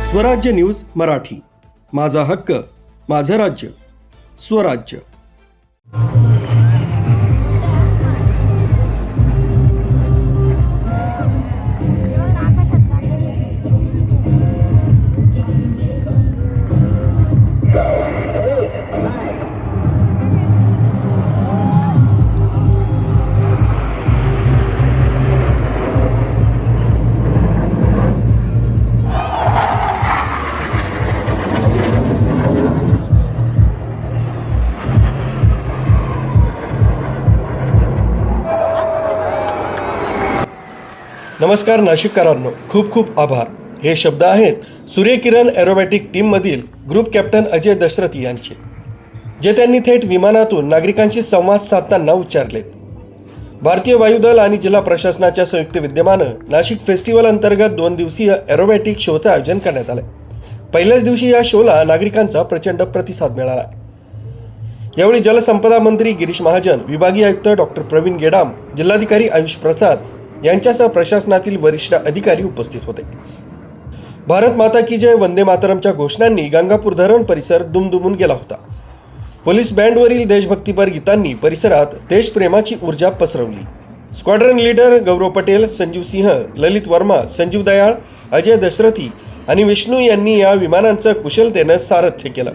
स्वराज्य न्यूज मराठी, माझा हक्क, माझं राज्य, स्वराज्य। नमस्कार नाशिककरांनो, खूप खूप आभार। हे शब्द आहेत सूर्यकिरण aerobatic टीममधील group captain Ajay Dasharathi यांचे, जे त्यांनी थेट विमानातून नागरिकांशी संवाद साधताना उच्चारलेत। भारतीय वायुदल आणि जिल्हा प्रशासनाच्या संयुक्त विद्यमानं नाशिक फेस्टिवल अंतर्गत 2 दिवसीय एरोबॅटिक शोचं आयोजन करण्यात आलं। पहिल्याच दिवशी या शोला नागरिकांचा प्रचंड प्रतिसाद मिळाला। यावेळी जलसंपदा मंत्री गिरीश महाजन, विभागीय आयुक्त डॉक्टर प्रवीण गेडाम, जिल्हाधिकारी आयुष प्रसाद यांच्यासह प्रशासनातील वरिष्ठ अधिकारी उपस्थित होते। भारत माता की जय, वंदे मातरमच्या घोषणांनी गंगापूर धरण परिसर दुमदुमून गेला होता। पोलीस बँडवरील देशभक्तीपर गीतांनी परिसरात देशप्रेमाची ऊर्जा पसरवली। स्क्वॉड्रन लीडर गौरव पटेल, संजीव सिंह, ललित वर्मा, संजीव दयाळ, अजय दशरथी आणि विष्णू यांनी या विमानांचं कुशलतेनं सारथ्य केलं,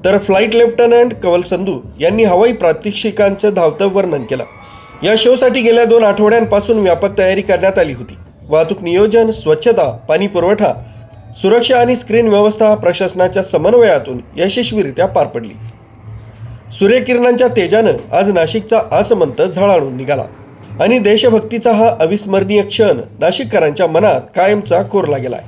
तर फ्लाईट लेफ्टनंट कवल संधू यांनी हवाई प्रात्यक्षिकांचं धावतं वर्णन केलं। या शोसाठी गेल्या 2 आठवड्यांपासून व्यापक तयारी करण्यात आली होती। वाहतूक नियोजन, स्वच्छता, पाणी पुरवठा, सुरक्षा आणि स्क्रीन व्यवस्था प्रशासनाच्या समन्वयातून यशस्वीरित्या पार पडली। सूर्यकिरणांच्या तेजानं आज नाशिकचा आसमंत झळाळून निघाला आणि देशभक्तीचा हा अविस्मरणीय क्षण नाशिककरांच्या मनात कायमचा कोरला गेलाय।